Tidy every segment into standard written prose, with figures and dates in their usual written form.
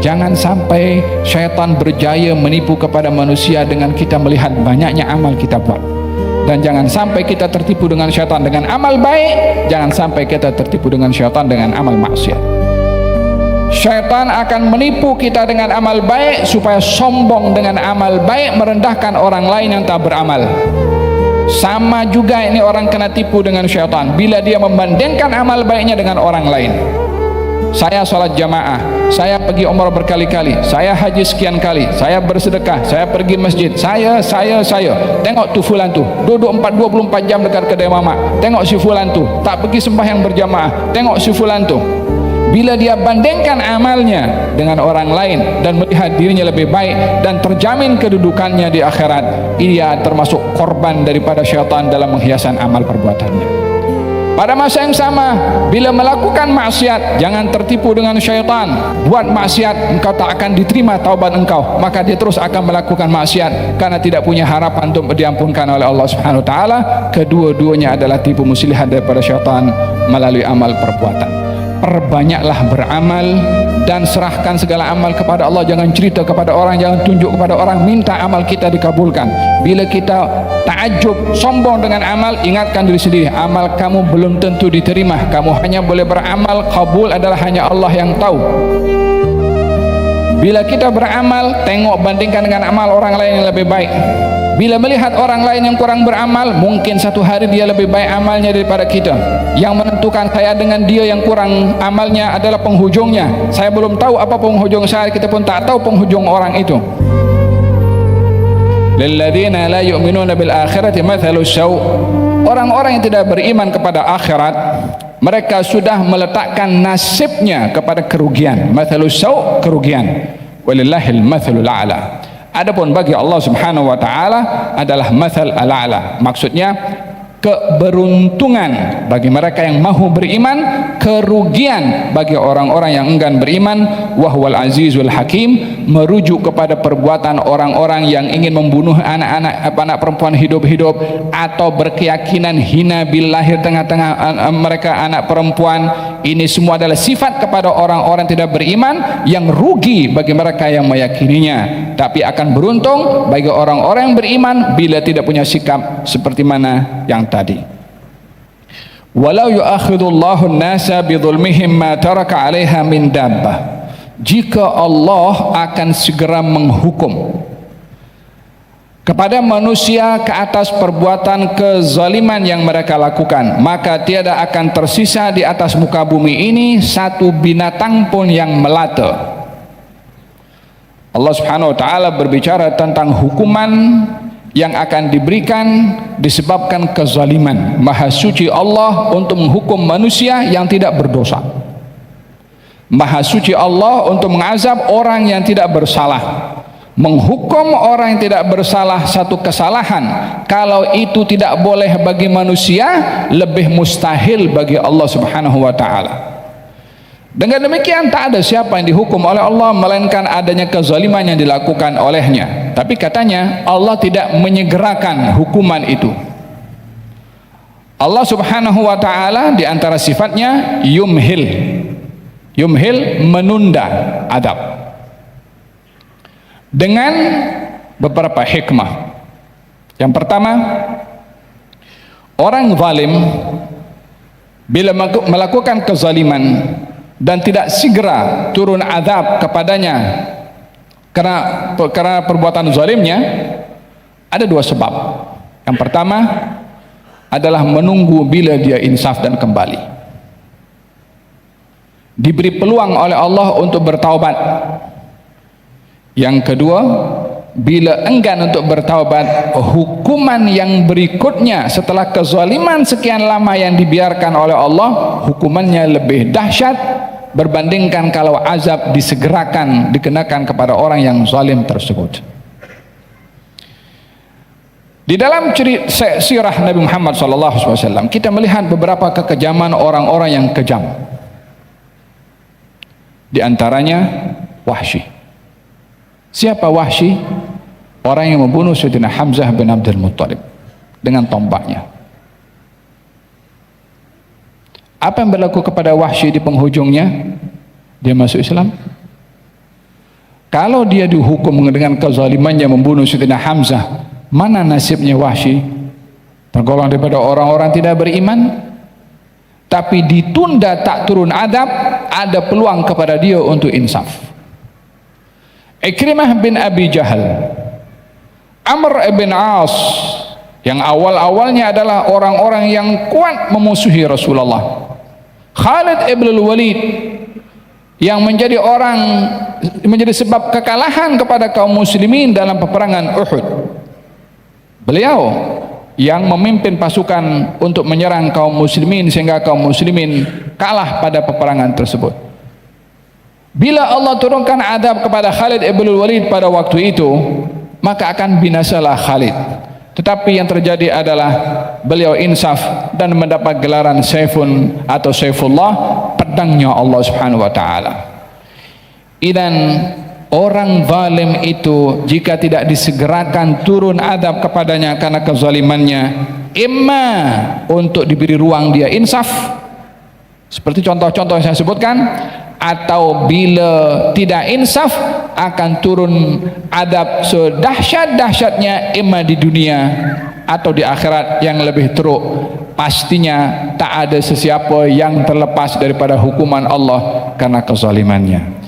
Jangan sampai syaitan berjaya menipu kepada manusia dengan kita melihat banyaknya amal kita buat. Dan jangan sampai kita tertipu dengan syaitan dengan amal baik, jangan sampai kita tertipu dengan syaitan dengan amal maksiat. Syaitan akan menipu kita dengan amal baik supaya sombong dengan amal baik, merendahkan orang lain yang tak beramal. Sama juga ini orang kena tipu dengan syaitan bila dia membandingkan amal baiknya dengan orang lain. Saya sholat jamaah, saya pergi umrah berkali-kali, saya haji sekian kali, saya bersedekah, saya pergi masjid, saya. Tengok tu fulan tu, duduk 24 jam dekat kedai mamak. Tengok si fulan tu, tak pergi sembahyang berjamaah. Tengok si fulan tu. Bila dia bandingkan amalnya dengan orang lain dan melihat dirinya lebih baik dan terjamin kedudukannya di akhirat, ia termasuk korban daripada syaitan dalam menghiasan amal perbuatannya. Pada masa yang sama, bila melakukan maksiat, jangan tertipu dengan syaitan. Buat maksiat, engkau tak akan diterima taubat engkau, maka dia terus akan melakukan maksiat karena tidak punya harapan untuk diampunkan oleh Allah Subhanahu wa taala. Kedua-duanya adalah tipu muslihat daripada syaitan melalui amal perbuatan. Perbanyaklah beramal dan serahkan segala amal kepada Allah. Jangan cerita kepada orang, jangan tunjuk kepada orang, minta amal kita dikabulkan. Bila kita takjub, sombong dengan amal, ingatkan diri sendiri, amal kamu belum tentu diterima. Kamu hanya boleh beramal, kabul adalah hanya Allah yang tahu. Bila kita beramal, tengok bandingkan dengan amal orang lain yang lebih baik. Bila melihat orang lain yang kurang beramal, mungkin satu hari dia lebih baik amalnya daripada kita. Yang menentukan saya dengan dia yang kurang amalnya adalah penghujungnya. Saya belum tahu apa penghujung saya, kita pun tak tahu penghujung orang itu. Lilladzina la yu'minuna bil akhirati mathalus saw. Orang-orang yang tidak beriman kepada akhirat, mereka sudah meletakkan nasibnya kepada kerugian. Mathalus saw, kerugian. Walillahil mathalul a'la. Adapun bagi Allah Subhanahu wa taala adalah mathal al-a'la. Maksudnya keberuntungan bagi mereka yang mahu beriman, kerugian bagi orang-orang yang enggan beriman. Wahwal azizul hakim, merujuk kepada perbuatan orang-orang yang ingin membunuh anak perempuan hidup-hidup atau berkeyakinan hina bila lahir tengah-tengah mereka anak perempuan. Ini semua adalah sifat kepada orang-orang tidak beriman yang rugi bagi mereka yang meyakininya, tapi akan beruntung bagi orang-orang yang beriman bila tidak punya sikap seperti mana yang tadi. Walau yu'akhidullahu an-nasa bidhulmihim ma taraka 'alaiha min dabbah. Jika Allah akan segera menghukum kepada manusia ke atas perbuatan kezaliman yang mereka lakukan, maka tiada akan tersisa di atas muka bumi ini satu binatang pun yang melata. Allah Subhanahu wa taala berbicara tentang hukuman yang akan diberikan disebabkan kezaliman. Maha suci Allah untuk menghukum manusia yang tidak berdosa. Maha suci Allah untuk mengazab orang yang tidak bersalah. Menghukum orang yang tidak bersalah satu kesalahan, kalau itu tidak boleh bagi manusia, lebih mustahil bagi Allah Subhanahu wa taala. Dengan demikian tak ada siapa yang dihukum oleh Allah melainkan adanya kezaliman yang dilakukan olehnya. Tapi katanya Allah tidak menyegerakan hukuman itu. Allah Subhanahu wa taala di antara sifatnya yumhil. Yumhil, menunda adab dengan beberapa hikmah. Yang pertama, orang zalim bila melakukan kezaliman dan tidak segera turun azab kepadanya karena perbuatan zalimnya, ada dua sebab. Yang pertama adalah menunggu bila dia insaf dan kembali, diberi peluang oleh Allah untuk bertaubat. Yang kedua, bila enggan untuk bertaubat, hukuman yang berikutnya setelah kezaliman sekian lama yang dibiarkan oleh Allah, hukumannya lebih dahsyat berbandingkan kalau azab disegerakan dikenakan kepada orang yang zalim tersebut. Di dalam sirah Nabi Muhammad SAW kita melihat beberapa kekejaman orang-orang yang kejam. Di antaranya Wahsy. Siapa Wahsy? Orang yang membunuh Sayyidina Hamzah bin Abdul Muttalib dengan tombaknya. Apa yang berlaku kepada Wahsy di penghujungnya? Dia masuk Islam. Kalau dia dihukum dengan kezalimannya membunuh Sayyidina Hamzah, mana nasibnya Wahsy? Tergolong daripada orang-orang tidak beriman, tapi ditunda tak turun adab, ada peluang kepada dia untuk insaf. Ikrimah bin Abi Jahal, Amr ibn As, yang awal-awalnya adalah orang-orang yang kuat memusuhi Rasulullah, Khalid ibn Walid, yang menjadi sebab kekalahan kepada kaum muslimin dalam peperangan Uhud. Beliau yang memimpin pasukan untuk menyerang kaum muslimin sehingga kaum muslimin kalah pada peperangan tersebut. Bila Allah turunkan adab kepada Khalid ibn Walid pada waktu itu, maka akan binasalah Khalid. Tetapi yang terjadi adalah beliau insaf dan mendapat gelaran Saifun atau Saifullah, pedangnya Allah Subhanahu wa taala. Dan orang zalim itu jika tidak disegerakan turun adab kepadanya karena kezalimannya, imma untuk diberi ruang dia insaf seperti contoh-contoh yang saya sebutkan, atau bila tidak insaf akan turun adab sedahsyat-dahsyatnya, imma di dunia atau di akhirat yang lebih teruk. Pastinya tak ada sesiapa yang terlepas daripada hukuman Allah karena kezalimannya.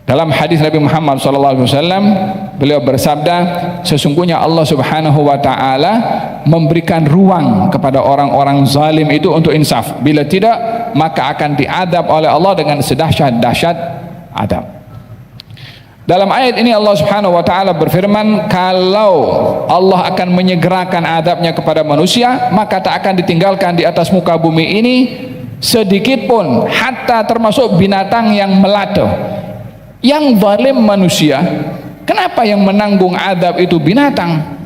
Dalam hadis Nabi Muhammad SAW, beliau bersabda, sesungguhnya Allah Subhanahu wa taala memberikan ruang kepada orang-orang zalim itu untuk insaf. Bila tidak, maka akan diadab oleh Allah dengan sedahsyat-dahsyat adab. Dalam ayat ini Allah Subhanahu wa taala berfirman, kalau Allah akan menyegerakan adabnya kepada manusia, maka tak akan ditinggalkan di atas muka bumi ini sedikit pun, hatta termasuk binatang yang melata. Yang zalim manusia, kenapa yang menanggung adab itu binatang?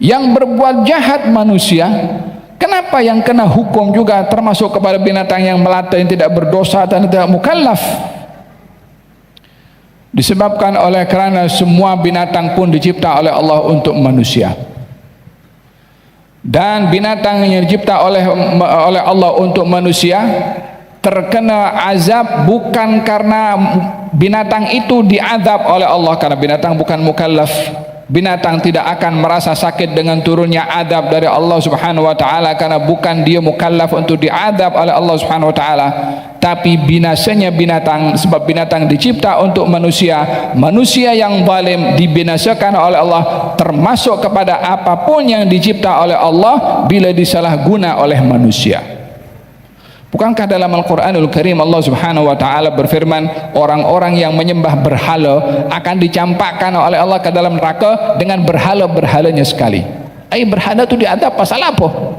Yang berbuat jahat manusia, kenapa yang kena hukum juga termasuk kepada binatang yang melata, yang tidak berdosa dan tidak mukallaf? Disebabkan oleh kerana semua binatang pun dicipta oleh Allah untuk manusia, dan binatang yang dicipta oleh Allah untuk manusia terkena azab bukan karena binatang itu diazab oleh Allah, karena binatang bukan mukallaf. Binatang tidak akan merasa sakit dengan turunnya adab dari Allah Subhanahu wa taala karena bukan dia mukallaf untuk diadab oleh Allah Subhanahu wa taala. Tapi binasanya binatang, sebab binatang dicipta untuk manusia. Manusia yang zalim dibinasakan oleh Allah, termasuk kepada apapun yang dicipta oleh Allah bila disalahguna oleh manusia. Bukankah dalam Al-Quranul Karim Allah Subhanahu wa taala berfirman, orang-orang yang menyembah berhala akan dicampakkan oleh Allah ke dalam neraka dengan berhala-berhalanya sekali. Berhala itu diadab pasal apa?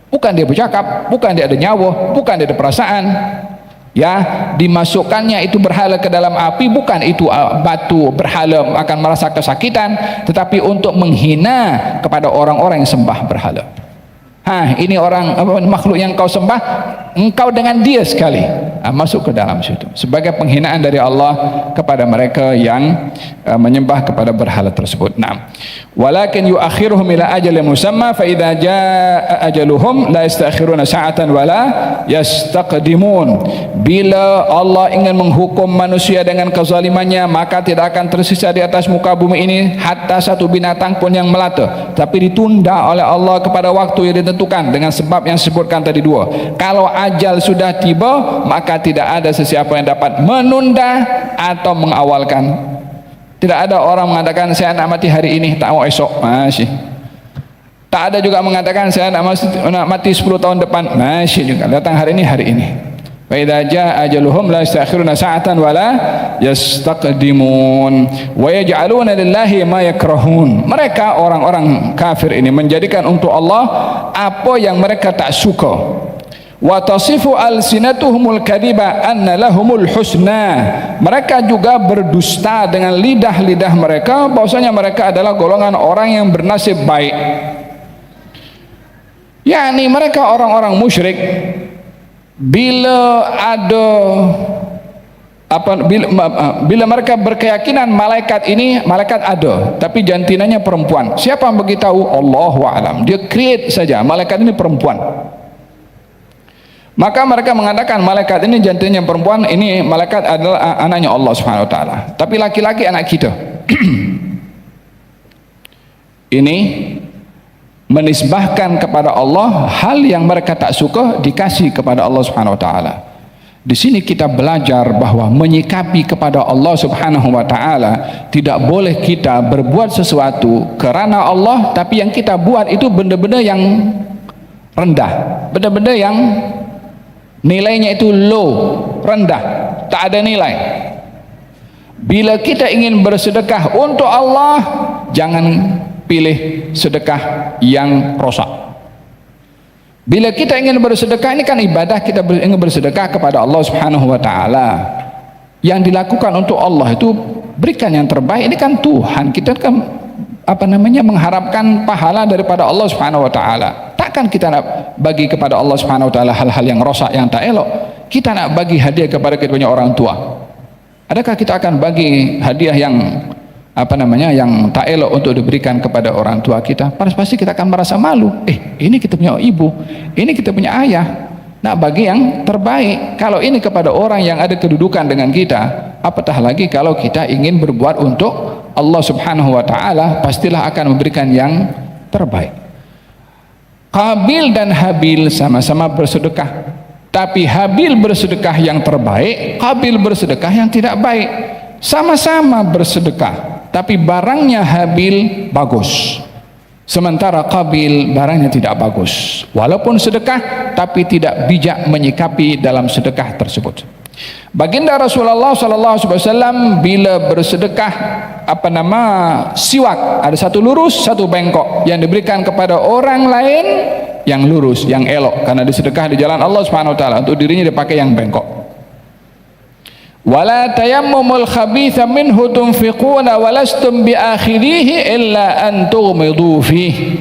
Bukan dia bercakap, bukan dia ada nyawa, bukan dia ada perasaan. Ya, dimasukkannya itu berhala ke dalam api, bukan itu batu berhala akan merasa kesakitan, tetapi untuk menghina kepada orang-orang yang sembah berhala. Ini orang makhluk yang kau sembah, engkau dengan dia sekali, masuk ke dalam situ sebagai penghinaan dari Allah kepada mereka yang menyembah kepada berhala tersebut. Naam. Walakin yuakhiruhum ila ajalin musamma fa idza jaa ajaluhum la yastakhiruna sa'atan wa la yastaqdimun. Bila Allah ingin menghukum manusia dengan kezalimannya, maka tidak akan tersisa di atas muka bumi ini hatta satu binatang pun yang melata, tapi ditunda oleh Allah kepada waktu yang ditentukan dengan sebab yang disebutkan tadi dua. Kalau ajal sudah tiba, maka tidak ada sesiapa yang dapat menunda atau mengawalkan. Tidak ada orang mengatakan saya nak mati hari ini, tak mau esok, masih. Tak ada juga mengatakan saya nak mati 10 tahun depan, masih juga. Datang hari ini, hari ini. Wa idza jaa ajaluhum la yastakhiruna sa'atan wa la yastaqdimun wa yaj'aluna lillahi ma yakrahun. Mereka orang-orang kafir ini menjadikan untuk Allah apa yang mereka tak suka. Wa tasifu alsinatuhumul kadiba anna lahumul husna. Mereka juga berdusta dengan lidah-lidah mereka bahwasanya mereka adalah golongan orang yang bernasib baik. yakni mereka orang-orang musyrik bila ada bila mereka berkeyakinan malaikat ini malaikat ada tapi jantinanya perempuan. Siapa yang beritahu? Allahu a'lam. Dia create saja malaikat ini perempuan. Maka mereka mengatakan malaikat ini jantinnya perempuan, ini malaikat adalah anaknya Allah Subhanahu wa taala. Tapi laki-laki anak kita. Ini menisbahkan kepada Allah hal yang mereka tak suka dikasih kepada Allah Subhanahu wa taala. Di sini kita belajar bahwa menyikapi kepada Allah Subhanahu wa taala tidak boleh kita berbuat sesuatu kerana Allah tapi yang kita buat itu benda-benda yang rendah, benda-benda yang nilainya itu low, rendah, tak ada nilai. Bila kita ingin bersedekah untuk Allah, jangan pilih sedekah yang rosak. Bila kita ingin bersedekah, ini kan ibadah, kita ingin bersedekah kepada Allah Subhanahu wa taala. Yang dilakukan untuk Allah itu berikan yang terbaik. Ini kan Tuhan, kita kan mengharapkan pahala daripada Allah Subhanahu wa taala. Takkan kita nak bagi kepada Allah Subhanahu wa taala hal-hal yang rosak, yang tak elok. Kita nak bagi hadiah kepada kita punya orang tua. Adakah kita akan bagi hadiah yang yang tak elok untuk diberikan kepada orang tua kita? Pasti kita akan merasa malu. Ini kita punya ibu, ini kita punya ayah, nak bagi yang terbaik. Kalau ini kepada orang yang ada kedudukan dengan kita, apatah lagi kalau kita ingin berbuat untuk Allah Subhanahu wa taala, pastilah akan memberikan yang terbaik. Qabil dan Habil sama-sama bersedekah, tapi Habil bersedekah yang terbaik, Qabil bersedekah yang tidak baik. Sama-sama bersedekah, tapi barangnya Habil bagus, sementara Qabil barangnya tidak bagus. Walaupun sedekah, tapi tidak bijak menyikapi dalam sedekah tersebut. Baginda Rasulullah SAW bila bersedekah siwak, ada satu lurus, satu bengkok, yang diberikan kepada orang lain yang lurus, yang elok, karena disedekah di jalan Allah Subhanahu wa taala. Untuk dirinya dia pakai yang bengkok. Wala tayammumul khabitha minhu tunfiquna walastum biakhirihi illa an tughmidu fihi.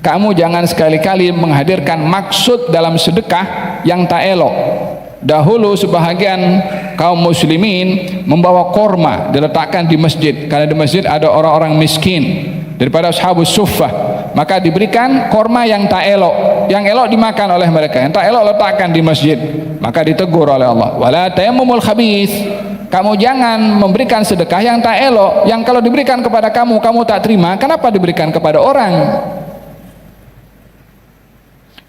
Kamu jangan sekali-kali menghadirkan maksud dalam sedekah yang tak elok. Dahulu sebahagian kaum muslimin membawa korma diletakkan di masjid, karena di masjid ada orang-orang miskin daripada ashabus suffah, maka diberikan korma yang tak elok. Yang elok dimakan oleh mereka, yang tak elok letakkan di masjid. Maka ditegur oleh Allah, wala tayammumul khabith, kamu jangan memberikan sedekah yang tak elok, yang kalau diberikan kepada kamu, kamu tak terima, kenapa diberikan kepada orang?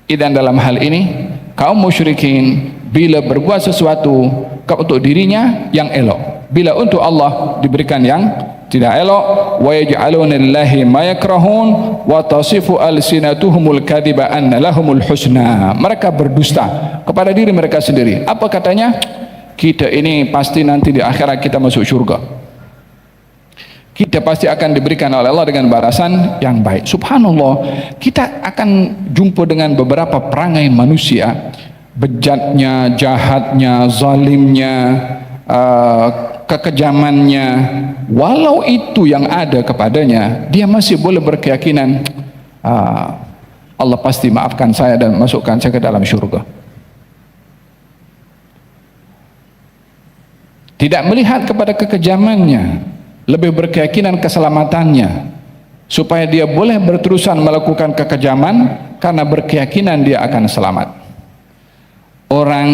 Dan dalam hal ini kaum musyrikin bila berbuat sesuatu untuk dirinya yang elok, bila untuk Allah diberikan yang tidak elok. Wa yaj'aluna lillahi ma yakrahun wa tasifu alsinatuhumul kadhiba anna lahumul husna. Mereka berdusta kepada diri mereka sendiri. Apa katanya? Kita ini pasti nanti di akhirat kita masuk surga, kita pasti akan diberikan oleh Allah dengan balasan yang baik. Subhanallah, kita akan jumpa dengan beberapa perangai manusia, bejatnya, jahatnya, zalimnya, kekejamannya, walau itu yang ada kepadanya, dia masih boleh berkeyakinan Allah pasti maafkan saya dan masukkan saya ke dalam syurga. Tidak melihat kepada kekejamannya, lebih berkeyakinan keselamatannya, supaya dia boleh berterusan melakukan kekejaman karena berkeyakinan dia akan selamat. Orang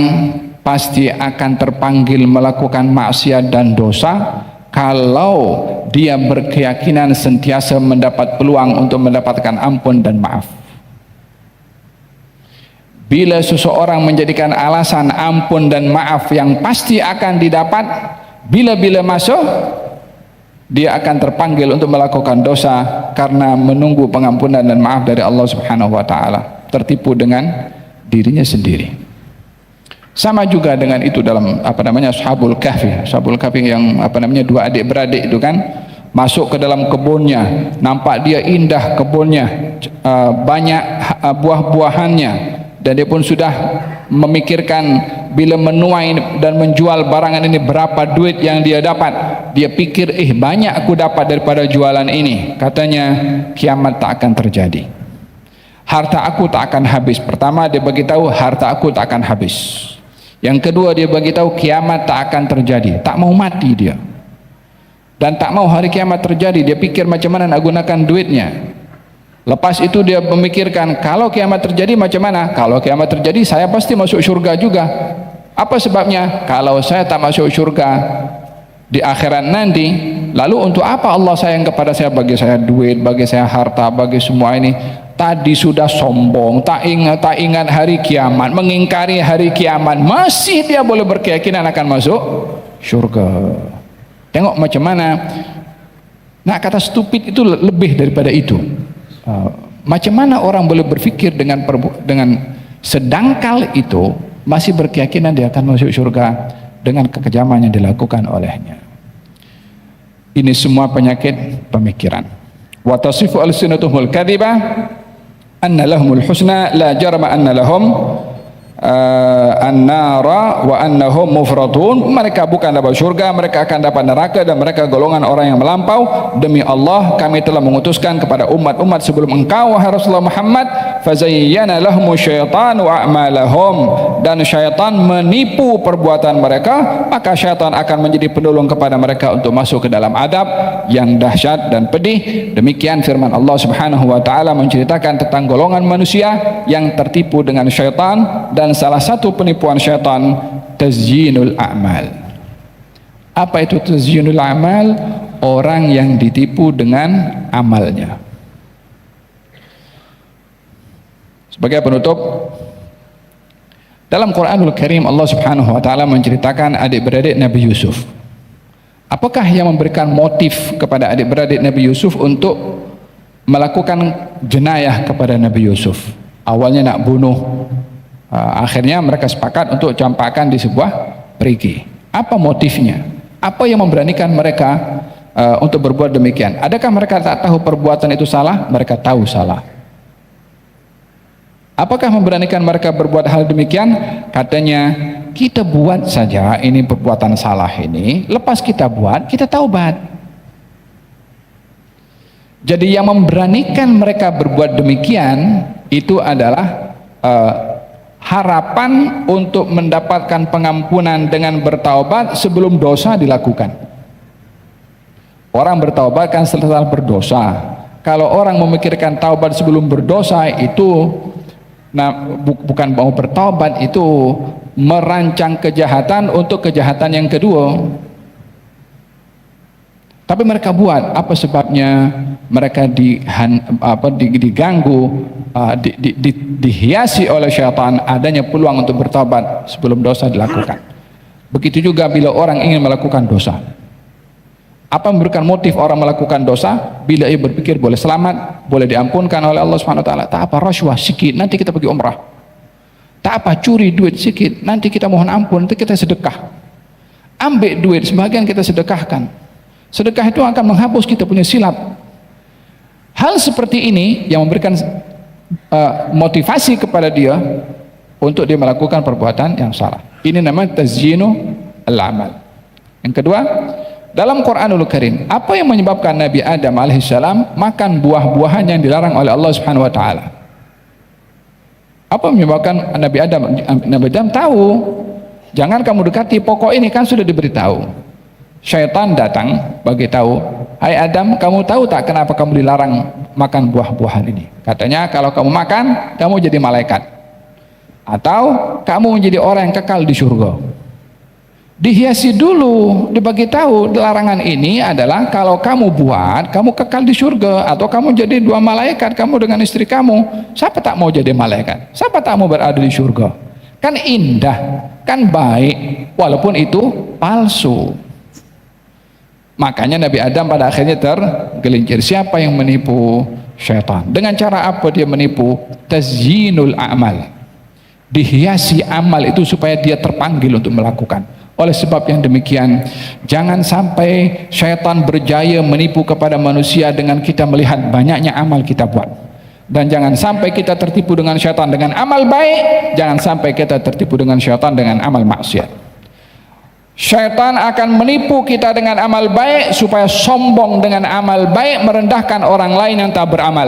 pasti akan terpanggil melakukan maksiat dan dosa kalau dia berkeyakinan sentiasa mendapat peluang untuk mendapatkan ampun dan maaf. Bila seseorang menjadikan alasan ampun dan maaf yang pasti akan didapat bila-bila masuk, dia akan terpanggil untuk melakukan dosa karena menunggu pengampunan dan maaf dari Allah Subhanahu wa taala, tertipu dengan dirinya sendiri. Sama juga dengan itu dalam Ashabul Kahfi. Ashabul Kahfi yang dua adik beradik itu kan, masuk ke dalam kebunnya, nampak dia indah kebunnya, banyak buah-buahannya, dan dia pun sudah memikirkan bila menuai dan menjual barangan ini berapa duit yang dia dapat. Dia pikir banyak aku dapat daripada jualan ini. Katanya kiamat tak akan terjadi, harta aku tak akan habis. Pertama dia bagi tahu harta aku tak akan habis. Yang kedua dia bagi tahu kiamat tak akan terjadi. Tak mau mati dia, dan tak mau hari kiamat terjadi. Dia pikir macam mana nak gunakan duitnya. Lepas itu dia memikirkan, kalau kiamat terjadi macam mana? Kalau kiamat terjadi saya pasti masuk surga juga. Apa sebabnya? Kalau saya tak masuk surga di akhirat nanti, lalu untuk apa Allah sayang kepada saya? Bagi saya duit, bagi saya harta, bagi semua ini. Tadi sudah sombong, tak ingat hari kiamat, mengingkari hari kiamat, masih dia boleh berkeyakinan akan masuk surga. Tengok macam mana. Nah, kata stupid itu lebih daripada itu. Macam mana orang boleh berfikir dengan sedangkal itu masih berkeyakinan dia akan masuk surga dengan kekejaman yang dilakukan olehnya. Ini semua penyakit pemikiran. Wa tasifu alsinatuhumul kadhibah anna lahumul husna la jarama anna lahum an-nara wa annahum mufratun. Mereka bukan dapat surga, mereka akan dapat neraka, dan mereka golongan orang yang melampau. Demi Allah, kami telah mengutuskan kepada umat-umat sebelum engkau, wahai Rasulullah Muhammad, fazayyana lahum syaitanu a'malahum, dan syaitan menipu perbuatan mereka, maka syaitan akan menjadi penolong kepada mereka untuk masuk ke dalam adab yang dahsyat dan pedih. Demikian firman Allah Subhanahu wa taala menceritakan tentang golongan manusia yang tertipu dengan syaitan. Dan salah satu penipuan syaitan, tazyinul a'mal. Apa itu tazyinul a'mal? Orang yang ditipu dengan amalnya. Sebagai penutup, dalam Quranul Karim Allah Subhanahu wa taala menceritakan adik-beradik Nabi Yusuf. Apakah yang memberikan motif kepada adik-beradik Nabi Yusuf untuk melakukan jenayah kepada Nabi Yusuf? Awalnya nak bunuh, akhirnya mereka sepakat untuk campakkan di sebuah perigi. Apa motifnya? Apa yang memberanikan mereka untuk berbuat demikian? Adakah mereka tak tahu perbuatan itu salah? Mereka tahu salah. Apakah memberanikan mereka berbuat hal demikian? Katanya, kita buat saja ini perbuatan salah ini, lepas kita buat, kita taubat. Jadi yang memberanikan mereka berbuat demikian itu adalah harapan untuk mendapatkan pengampunan dengan bertaubat sebelum dosa dilakukan. Orang bertaubat kan setelah berdosa. Kalau orang memikirkan taubat sebelum berdosa, itu bukan mau bertaubat, itu merancang kejahatan untuk kejahatan yang kedua. Tapi mereka buat. Apa sebabnya? Mereka diganggu, dihiasi oleh syaitan adanya peluang untuk bertobat sebelum dosa dilakukan. Begitu juga bila orang ingin melakukan dosa. Apa memberikan motif orang melakukan dosa? Bila ia berpikir boleh selamat, boleh diampunkan oleh Allah Subhanahu wa taala. Tak apa, rasuah sikit, nanti kita pergi umrah. Tak apa, curi duit sikit, nanti kita mohon ampun, nanti kita sedekah. Ambil duit sebagian kita sedekahkan. Sedekah itu akan menghapus kita punya silap. Hal seperti ini yang memberikan motivasi kepada dia untuk dia melakukan perbuatan yang salah. Ini namanya tazyinu al-amal. Yang kedua, dalam Quranul Karim, apa yang menyebabkan Nabi Adam alaihissalam makan buah-buahan yang dilarang oleh Allah Subhanahu wa taala? Apa menyebabkan Nabi Adam tahu, jangan kamu dekati pokok ini, kan sudah diberitahu. Syaitan datang bagi tahu, hai Adam, kamu tahu tak kenapa kamu dilarang makan buah-buahan ini? Katanya kalau kamu makan, kamu jadi malaikat, atau kamu menjadi orang yang kekal di surga. Dihiasi dulu, dibagi tahu larangan ini adalah kalau kamu buat, kamu kekal di surga, atau kamu jadi dua malaikat, kamu dengan istri kamu. Siapa tak mau jadi malaikat? Siapa tak mau berada di surga? Kan indah, kan baik, walaupun itu palsu. Makanya Nabi Adam pada akhirnya tergelincir. Siapa yang menipu? Syaitan. Dengan cara apa dia menipu? Tazyinul a'mal. Dihiasi amal itu supaya dia terpanggil untuk melakukan. Oleh sebab yang demikian, jangan sampai syaitan berjaya menipu kepada manusia dengan kita melihat banyaknya amal kita buat. Dan jangan sampai kita tertipu dengan syaitan dengan amal baik, jangan sampai kita tertipu dengan syaitan dengan amal maksiat. Syaitan akan menipu kita dengan amal baik supaya sombong dengan amal baik, merendahkan orang lain yang tak beramal.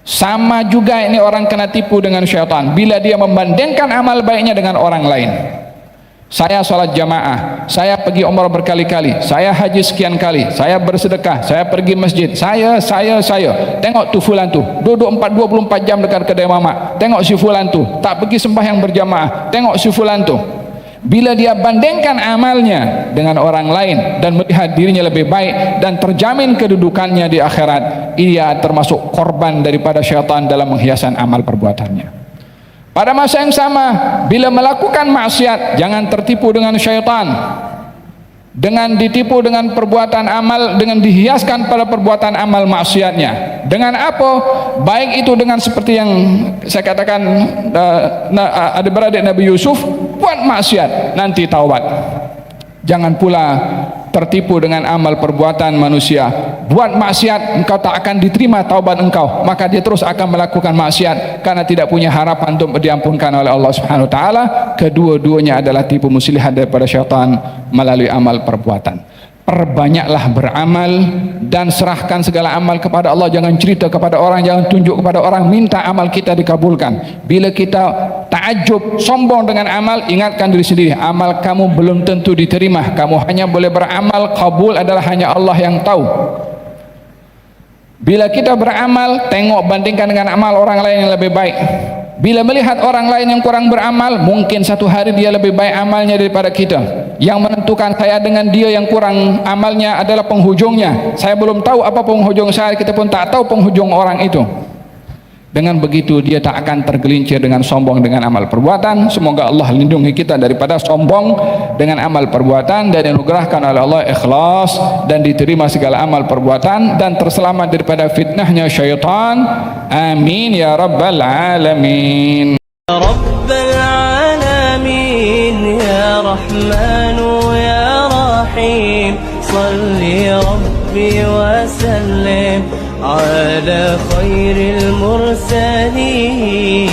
Sama juga ini orang kena tipu dengan syaitan bila dia membandingkan amal baiknya dengan orang lain. saya sholat jamaah, saya pergi umrah berkali-kali, saya haji sekian kali, saya bersedekah, saya pergi masjid, saya. Tengok tu fulan tu, duduk 24 jam dekat kedai mamak. Tengok si fulan tu, tak pergi sembahyang berjamaah. Tengok si fulan tu. Bila dia bandingkan amalnya dengan orang lain dan melihat dirinya lebih baik dan terjamin kedudukannya di akhirat, ia termasuk korban daripada syaitan dalam menghiaskan amal perbuatannya. Pada masa yang sama, bila melakukan maksiat, jangan tertipu dengan syaitan. Dengan ditipu dengan perbuatan amal, dengan dihiaskan pada perbuatan amal maksiatnya. Dengan apa? Baik itu dengan seperti yang saya katakan, adik-beradik Nabi Yusuf, buat maksiat, nanti taubat. Jangan pula tertipu dengan amal perbuatan manusia. Buat maksiat, engkau tak akan diterima taubat engkau, maka dia terus akan melakukan maksiat karena tidak punya harapan untuk diampunkan oleh Allah Subhanahu wa taala. Kedua-duanya adalah tipu muslihat daripada syaitan melalui amal perbuatan. Perbanyaklah beramal dan serahkan segala amal kepada Allah. Jangan cerita kepada orang, jangan tunjuk kepada orang, minta amal kita dikabulkan. Bila kita takjub, sombong dengan amal, ingatkan diri sendiri, amal kamu belum tentu diterima. Kamu hanya boleh beramal, kabul adalah hanya Allah yang tahu. Bila kita beramal, tengok bandingkan dengan amal orang lain yang lebih baik. Bila melihat orang lain yang kurang beramal, mungkin satu hari dia lebih baik amalnya daripada kita. Yang menentukan saya dengan dia yang kurang amalnya adalah penghujungnya. Saya belum tahu apa penghujung saya, kita pun tak tahu penghujung orang itu. Dengan begitu dia tak akan tergelincir dengan sombong dengan amal perbuatan. Semoga Allah lindungi kita daripada sombong dengan amal perbuatan, dan dianugerahkan oleh Allah ikhlas dan diterima segala amal perbuatan, dan terselamat daripada fitnahnya syaitan. Amin ya rabbal alamin. Ya rabbal alamin, ya rahmanu ya rahim, salli rabbi wa sallim على خير المرسلين.